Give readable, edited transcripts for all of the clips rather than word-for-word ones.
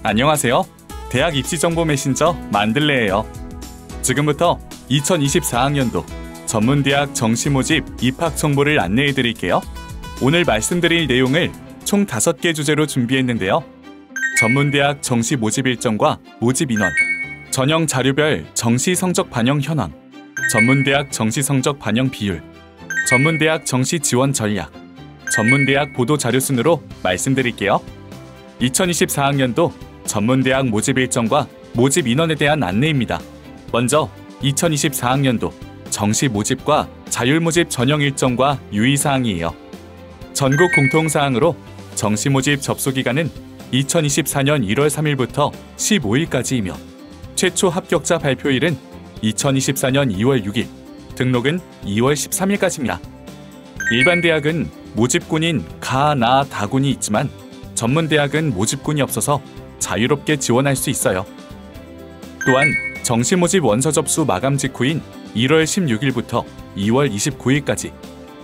안녕하세요. 대학 입시정보 메신저 만들레예요. 지금부터 2024학년도 전문대학 정시 모집 입학 정보를 안내해 드릴게요. 오늘 말씀드릴 내용을 총 5개 주제로 준비했는데요. 전문대학 정시 모집 일정과 모집 인원, 전형 자료별 정시 성적 반영 현황, 전문대학 정시 성적 반영 비율, 전문대학 정시 지원 전략, 전문대학 보도 자료 순으로 말씀드릴게요. 2024학년도 전문대학 모집 일정과 모집 인원에 대한 안내입니다. 먼저 2024학년도 정시 모집과 자율 모집 전형 일정과 유의사항이에요. 전국 공통사항으로 정시 모집 접수 기간은 2024년 1월 3일부터 15일까지이며 최초 합격자 발표일은 2024년 2월 6일, 등록은 2월 13일까지입니다. 일반 대학은 모집군인 가, 나, 다군이 있지만 전문대학은 모집군이 없어서 자유롭게 지원할 수 있어요. 또한 정시 모집 원서 접수 마감 직후인 1월 16일부터 2월 29일까지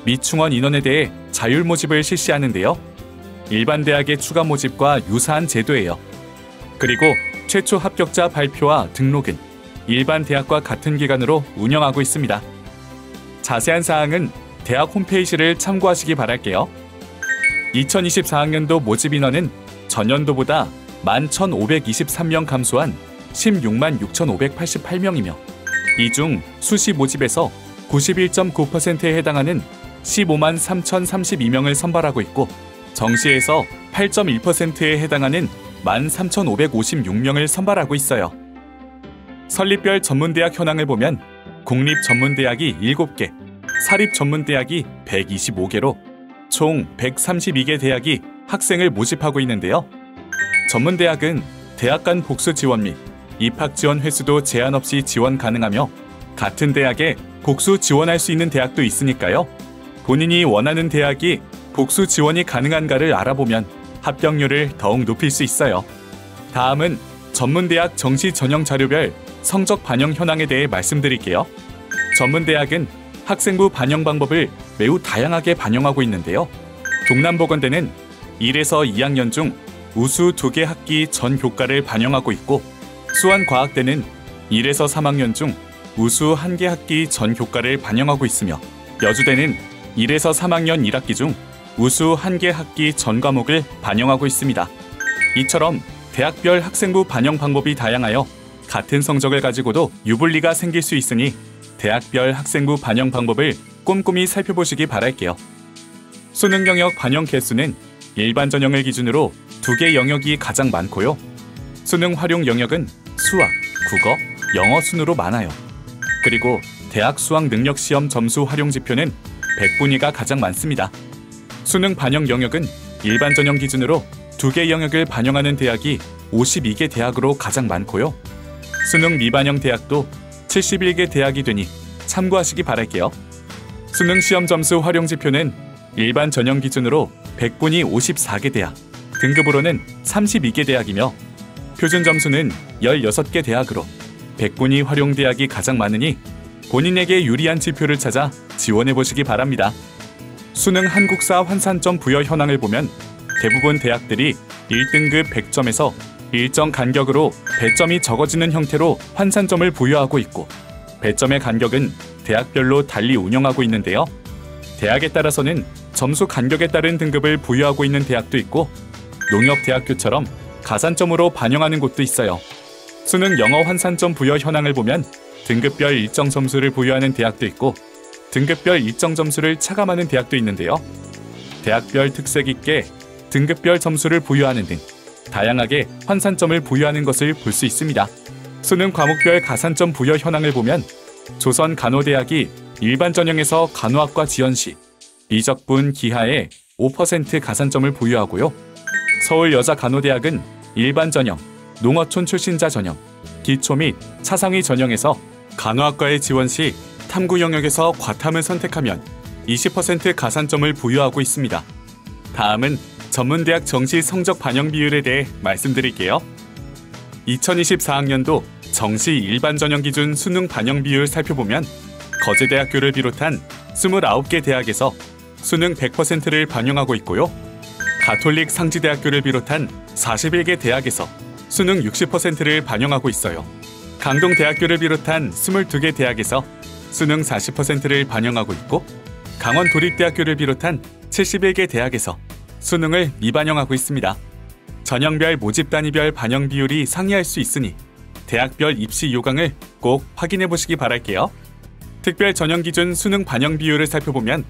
미충원 인원에 대해 자율 모집을 실시하는데요. 일반 대학의 추가 모집과 유사한 제도예요. 그리고 최초 합격자 발표와 등록은 일반 대학과 같은 기간으로 운영하고 있습니다. 자세한 사항은 대학 홈페이지를 참고하시기 바랄게요. 2024학년도 모집 인원은 전년도보다 11,523명 감소한 16만 6,588명이며 이 중 수시 모집에서 91.9%에 해당하는 15만 3,032명을 선발하고 있고 정시에서 8.1%에 해당하는 13,556명을 선발하고 있어요. 설립별 전문대학 현황을 보면 공립전문대학이 7개, 사립전문대학이 125개로 총 132개 대학이 학생을 모집하고 있는데요. 전문대학은 대학 간 복수 지원 및 입학 지원 횟수도 제한 없이 지원 가능하며 같은 대학에 복수 지원할 수 있는 대학도 있으니까요. 본인이 원하는 대학이 복수 지원이 가능한가를 알아보면 합격률을 더욱 높일 수 있어요. 다음은 전문대학 정시 전형 자료별 성적 반영 현황에 대해 말씀드릴게요. 전문대학은 학생부 반영 방법을 매우 다양하게 반영하고 있는데요. 동남보건대는 1에서 2학년 중 우수 2개 학기 전 교과를 반영하고 있고 수원과학대는 1에서 3학년 중 우수 1개 학기 전 교과를 반영하고 있으며 여주대는 1에서 3학년 1학기 중 우수 1개 학기 전 과목을 반영하고 있습니다. 이처럼 대학별 학생부 반영 방법이 다양하여 같은 성적을 가지고도 유불리가 생길 수 있으니 대학별 학생부 반영 방법을 꼼꼼히 살펴보시기 바랄게요. 수능 영역 반영 개수는 일반 전형을 기준으로 2개 영역이 가장 많고요. 수능 활용 영역은 수학, 국어, 영어 순으로 많아요. 그리고 대학 수학 능력 시험 점수 활용 지표는 100분위가 가장 많습니다. 수능 반영 영역은 일반 전형 기준으로 2개 영역을 반영하는 대학이 52개 대학으로 가장 많고요. 수능 미반영 대학도 71개 대학이 되니 참고하시기 바랄게요. 수능 시험 점수 활용 지표는 일반 전형 기준으로 100분위 54개 대학, 등급으로는 32개 대학이며 표준 점수는 16개 대학으로 100분위 활용 대학이 가장 많으니 본인에게 유리한 지표를 찾아 지원해보시기 바랍니다. 수능 한국사 환산점 부여 현황을 보면 대부분 대학들이 1등급 100점에서 일정 간격으로 배점이 적어지는 형태로 환산점을 부여하고 있고 배점의 간격은 대학별로 달리 운영하고 있는데요. 대학에 따라서는 점수 간격에 따른 등급을 부여하고 있는 대학도 있고 농협대학교처럼 가산점으로 반영하는 곳도 있어요. 수능 영어 환산점 부여 현황을 보면 등급별 일정 점수를 부여하는 대학도 있고 등급별 일정 점수를 차감하는 대학도 있는데요. 대학별 특색 있게 등급별 점수를 부여하는 등 다양하게 환산점을 부여하는 것을 볼 수 있습니다. 수능 과목별 가산점 부여 현황을 보면 조선간호대학이 일반 전형에서 간호학과 지원 시 미적분 기하에 5% 가산점을 부여하고요. 서울여자간호대학은 일반 전형, 농어촌 출신자 전형, 기초 및 차상위 전형에서 간호학과에 지원 시 탐구 영역에서 과탐을 선택하면 20% 가산점을 부여하고 있습니다. 다음은 전문대학 정시 성적 반영 비율에 대해 말씀드릴게요. 2024학년도 정시 일반 전형 기준 수능 반영 비율 살펴보면 거제대학교를 비롯한 29개 대학에서 수능 100%를 반영하고 있고요. 가톨릭 상지대학교를 비롯한 41개 대학에서 수능 60%를 반영하고 있어요. 강동대학교를 비롯한 22개 대학에서 수능 40%를 반영하고 있고 강원도립대학교를 비롯한 71개 대학에서 수능을 미반영하고 있습니다. 전형별 모집 단위별 반영 비율이 상이할 수 있으니 대학별 입시 요강을 꼭 확인해 보시기 바랄게요. 특별 전형 기준 수능 반영 비율을 살펴보면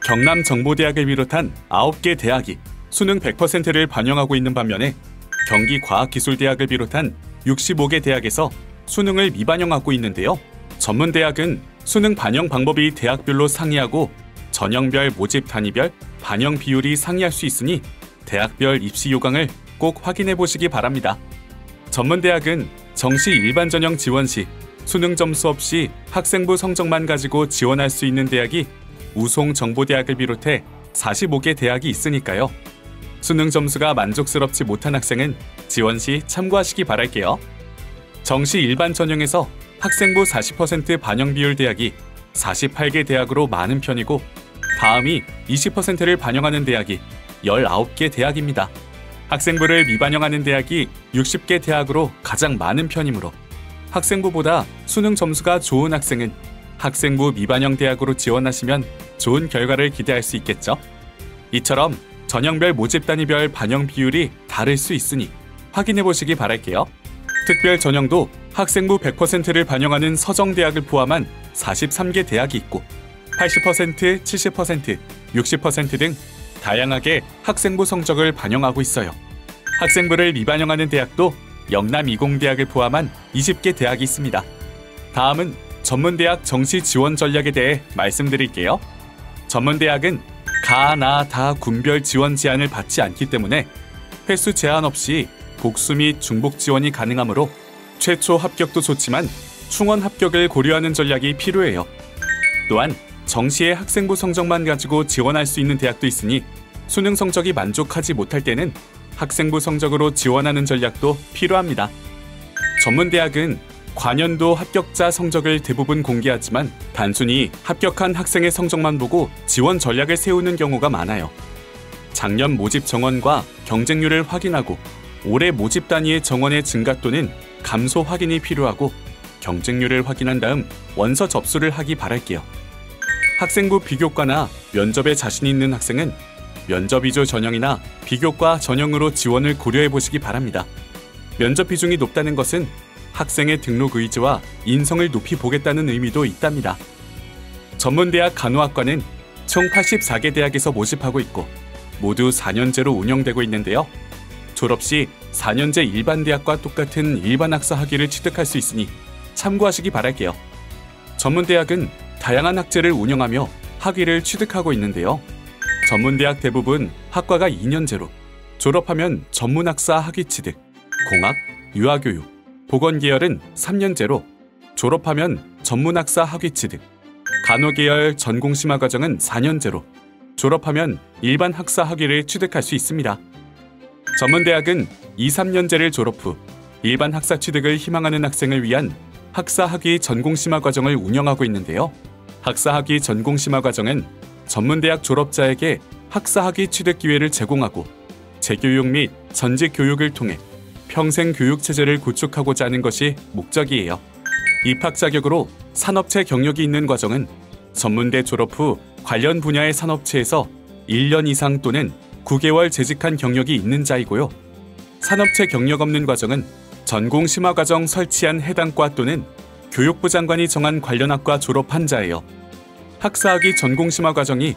경남정보대학을 비롯한 9개 대학이 수능 100%를 반영하고 있는 반면에 경기과학기술대학을 비롯한 65개 대학에서 수능을 미반영하고 있는데요. 전문대학은 수능 반영 방법이 대학별로 상이하고 전형별 모집 단위별 반영 비율이 상이할 수 있으니 대학별 입시 요강을 꼭 확인해 보시기 바랍니다. 전문대학은 정시 일반 전형 지원 시 수능 점수 없이 학생부 성적만 가지고 지원할 수 있는 대학이 우송정보대학을 비롯해 45개 대학이 있으니까요. 수능 점수가 만족스럽지 못한 학생은 지원 시 참고하시기 바랄게요. 정시 일반 전형에서 학생부 40% 반영 비율 대학이 48개 대학으로 많은 편이고 다음이 20%를 반영하는 대학이 19개 대학입니다. 학생부를 미반영하는 대학이 60개 대학으로 가장 많은 편이므로 학생부보다 수능 점수가 좋은 학생은 학생부 미반영 대학으로 지원하시면 좋은 결과를 기대할 수 있겠죠. 이처럼 전형별 모집 단위별 반영 비율이 다를 수 있으니 확인해 보시기 바랄게요. 특별 전형도 학생부 100%를 반영하는 서정대학을 포함한 43개 대학이 있고 80%, 70%, 60% 등 다양하게 학생부 성적을 반영하고 있어요. 학생부를 미반영하는 대학도 영남이공대학을 포함한 20개 대학이 있습니다. 다음은 전문대학 정시 지원 전략에 대해 말씀드릴게요. 전문대학은 가, 나, 다 군별 지원 제한을 받지 않기 때문에 횟수 제한 없이 복수 및 중복 지원이 가능하므로 최초 합격도 좋지만 충원 합격을 고려하는 전략이 필요해요. 또한 정시의 학생부 성적만 가지고 지원할 수 있는 대학도 있으니 수능 성적이 만족하지 못할 때는 학생부 성적으로 지원하는 전략도 필요합니다. 전문대학은 관연도 합격자 성적을 대부분 공개하지만 단순히 합격한 학생의 성적만 보고 지원 전략을 세우는 경우가 많아요. 작년 모집 정원과 경쟁률을 확인하고 올해 모집 단위의 정원의 증가 또는 감소 확인이 필요하고 경쟁률을 확인한 다음 원서 접수를 하기 바랄게요. 학생부 비교과나 면접에 자신 있는 학생은 면접 위주 전형이나 비교과 전형으로 지원을 고려해 보시기 바랍니다. 면접 비중이 높다는 것은 학생의 등록 의지와 인성을 높이 보겠다는 의미도 있답니다. 전문대학 간호학과는 총 84개 대학에서 모집하고 있고 모두 4년제로 운영되고 있는데요. 졸업 시 4년제 일반 대학과 똑같은 일반 학사 학위를 취득할 수 있으니 참고하시기 바랄게요. 전문대학은 다양한 학제를 운영하며 학위를 취득하고 있는데요. 전문대학 대부분 학과가 2년제로 졸업하면 전문학사 학위 취득, 공학, 유아교육, 보건계열은 3년제로 졸업하면 전문학사 학위 취득, 간호계열 전공심화 과정은 4년제로 졸업하면 일반 학사 학위를 취득할 수 있습니다. 전문대학은 2, 3년제를 졸업 후 일반 학사 취득을 희망하는 학생을 위한 학사 학위 전공심화 과정을 운영하고 있는데요. 학사 학위 전공심화 과정은 전문대학 졸업자에게 학사 학위 취득 기회를 제공하고 재교육 및 전직 교육을 통해 평생 교육 체제를 구축하고자 하는 것이 목적이에요. 입학 자격으로 산업체 경력이 있는 과정은 전문대 졸업 후 관련 분야의 산업체에서 1년 이상 또는 9개월 재직한 경력이 있는 자이고요. 산업체 경력 없는 과정은 전공심화과정 설치한 해당 과 또는 교육부 장관이 정한 관련 학과 졸업한 자예요. 학사학위 전공심화과정이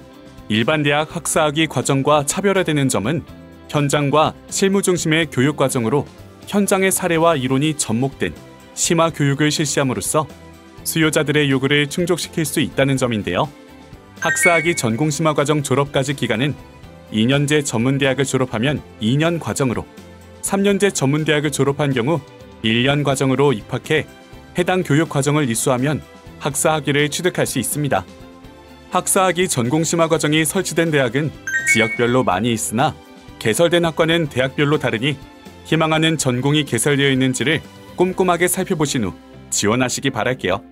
일반 대학 학사학위 과정과 차별화되는 점은 현장과 실무 중심의 교육과정으로 현장의 사례와 이론이 접목된 심화 교육을 실시함으로써 수요자들의 요구를 충족시킬 수 있다는 점인데요. 학사학위 전공심화과정 졸업까지 기간은 2년제 전문대학을 졸업하면 2년 과정으로 3년제 전문대학을 졸업한 경우 1년 과정으로 입학해 해당 교육 과정을 이수하면 학사학위를 취득할 수 있습니다. 학사학위 전공심화과정이 설치된 대학은 지역별로 많이 있으나 개설된 학과는 대학별로 다르니 희망하는 전공이 개설되어 있는지를 꼼꼼하게 살펴보신 후 지원하시기 바랄게요.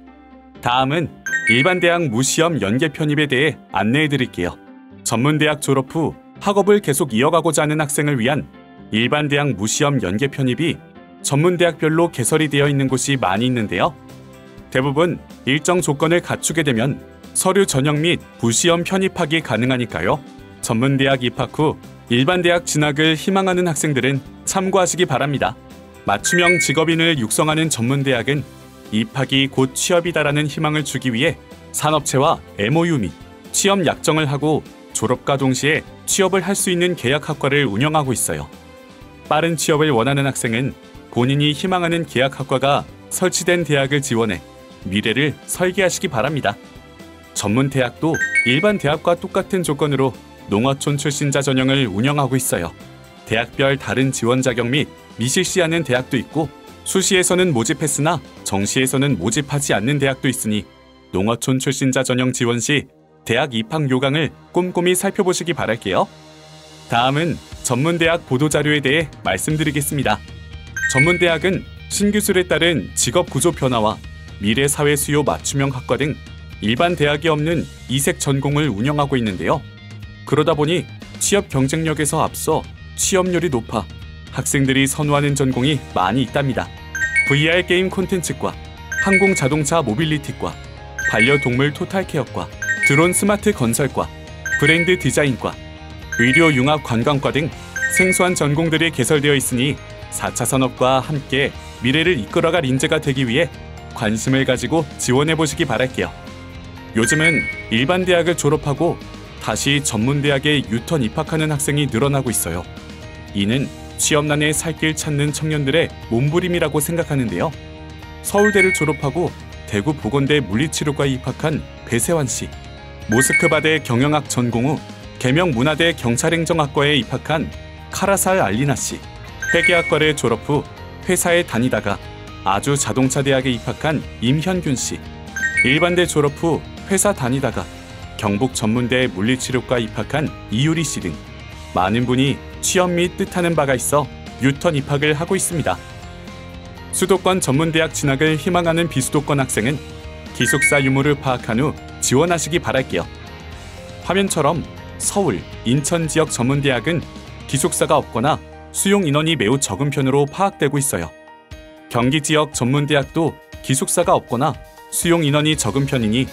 다음은 일반 대학 무시험 연계 편입에 대해 안내해 드릴게요. 전문대학 졸업 후 학업을 계속 이어가고자 하는 학생을 위한 일반 대학 무시험 연계 편입이 전문대학별로 개설이 되어 있는 곳이 많이 있는데요. 대부분 일정 조건을 갖추게 되면 서류 전형 및 부시험 편입하기 가능하니까요. 전문대학 입학 후 일반 대학 진학을 희망하는 학생들은 참고하시기 바랍니다. 맞춤형 직업인을 육성하는 전문대학은 입학이 곧 취업이다라는 희망을 주기 위해 산업체와 MOU 및 취업 약정을 하고 졸업과 동시에 취업을 할 수 있는 계약학과를 운영하고 있어요. 빠른 취업을 원하는 학생은 본인이 희망하는 계약학과가 설치된 대학을 지원해 미래를 설계하시기 바랍니다. 전문대학도 일반 대학과 똑같은 조건으로 농어촌 출신자 전형을 운영하고 있어요. 대학별 다른 지원 자격 및 미실시하는 대학도 있고 수시에서는 모집했으나 정시에서는 모집하지 않는 대학도 있으니 농어촌 출신자 전형 지원 시 대학 입학 요강을 꼼꼼히 살펴보시기 바랄게요. 다음은 전문대학 보도자료에 대해 말씀드리겠습니다. 전문대학은 신기술에 따른 직업 구조 변화와 미래 사회 수요 맞춤형 학과 등 일반 대학에 없는 이색 전공을 운영하고 있는데요. 그러다 보니 취업 경쟁력에서 앞서 취업률이 높아 학생들이 선호하는 전공이 많이 있답니다. VR 게임 콘텐츠과, 항공 자동차 모빌리티과, 반려동물 토탈케어과, 드론 스마트 건설과, 브랜드 디자인과, 의료 융합 관광과 등 생소한 전공들이 개설되어 있으니 4차 산업과 함께 미래를 이끌어갈 인재가 되기 위해 관심을 가지고 지원해보시기 바랄게요. 요즘은 일반 대학을 졸업하고 다시 전문대학에 유턴 입학하는 학생이 늘어나고 있어요. 이는 취업난에 살 길 찾는 청년들의 몸부림이라고 생각하는데요. 서울대를 졸업하고 대구 보건대 물리치료과에 입학한 배세환 씨, 모스크바대 경영학 전공 후 계명문화대 경찰행정학과에 입학한 카라살 알리나 씨, 회계학과를 졸업 후 회사에 다니다가 아주 자동차대학에 입학한 임현균 씨, 일반대 졸업 후 회사 다니다가 경북 전문대 물리치료과 입학한 이유리 씨 등 많은 분이 취업 및 뜻하는 바가 있어 유턴 입학을 하고 있습니다. 수도권 전문대학 진학을 희망하는 비수도권 학생은 기숙사 유무를 파악한 후 지원하시기 바랄게요. 화면처럼 서울, 인천 지역 전문대학은 기숙사가 없거나 수용 인원이 매우 적은 편으로 파악되고 있어요. 경기 지역 전문대학도 기숙사가 없거나 수용 인원이 적은 편이니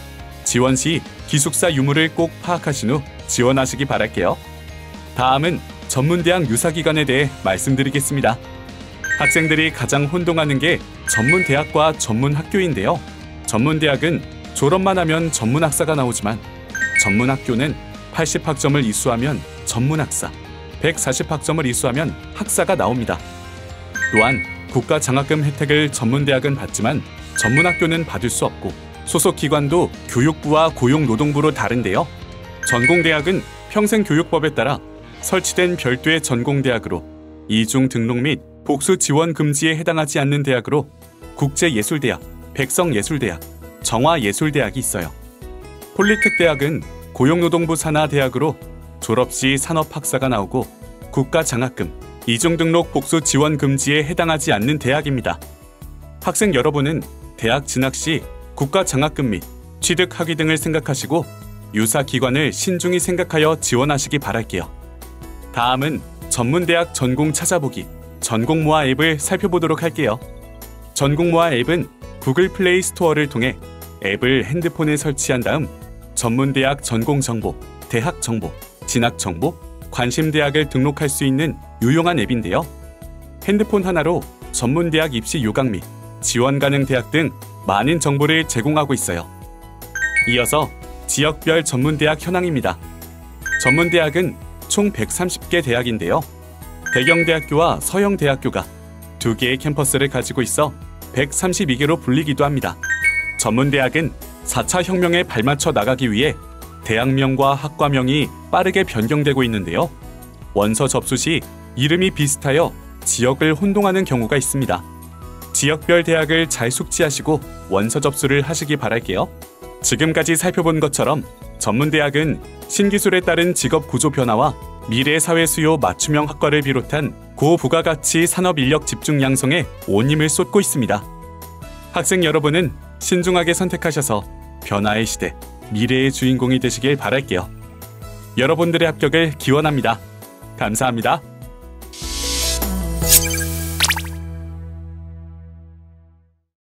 지원 시 기숙사 유무를 꼭 파악하신 후 지원하시기 바랄게요. 다음은 전문대학 유사기간에 대해 말씀드리겠습니다. 학생들이 가장 혼동하는 게 전문대학과 전문학교인데요. 전문대학은 졸업만 하면 전문학사가 나오지만 전문학교는 80학점을 이수하면 전문학사, 140학점을 이수하면 학사가 나옵니다. 또한 국가장학금 혜택을 전문대학은 받지만 전문학교는 받을 수 없고 소속 기관도 교육부와 고용노동부로 다른데요. 전공대학은 평생교육법에 따라 설치된 별도의 전공대학으로 이중 등록 및 복수 지원 금지에 해당하지 않는 대학으로 국제예술대학, 백성예술대학, 정화예술대학이 있어요. 폴리텍대학은 고용노동부 산하대학으로 졸업 시 산업학사가 나오고 국가장학금, 이중 등록 복수 지원 금지에 해당하지 않는 대학입니다. 학생 여러분은 대학 진학 시 국가장학금 및 취득학위 등을 생각하시고 유사 기관을 신중히 생각하여 지원하시기 바랄게요. 다음은 전문대학 전공 찾아보기, 전공모아 앱을 살펴보도록 할게요. 전공모아 앱은 구글 플레이 스토어를 통해 앱을 핸드폰에 설치한 다음 전문대학 전공정보, 대학정보, 진학정보, 관심대학을 등록할 수 있는 유용한 앱인데요. 핸드폰 하나로 전문대학 입시 요강 및 지원 가능 대학 등 많은 정보를 제공하고 있어요. 이어서 지역별 전문대학 현황입니다. 전문대학은 총 130개 대학인데요. 대경대학교와 서영대학교가 2개의 캠퍼스를 가지고 있어 132개로 불리기도 합니다. 전문대학은 4차 혁명에 발맞춰 나가기 위해 대학명과 학과명이 빠르게 변경되고 있는데요. 원서 접수 시 이름이 비슷하여 지역을 혼동하는 경우가 있습니다. 지역별 대학을 잘 숙지하시고 원서 접수를 하시기 바랄게요. 지금까지 살펴본 것처럼 전문대학은 신기술에 따른 직업 구조 변화와 미래 사회 수요 맞춤형 학과를 비롯한 고부가가치 산업 인력 집중 양성에 온 힘을 쏟고 있습니다. 학생 여러분은 신중하게 선택하셔서 변화의 시대, 미래의 주인공이 되시길 바랄게요. 여러분들의 합격을 기원합니다. 감사합니다.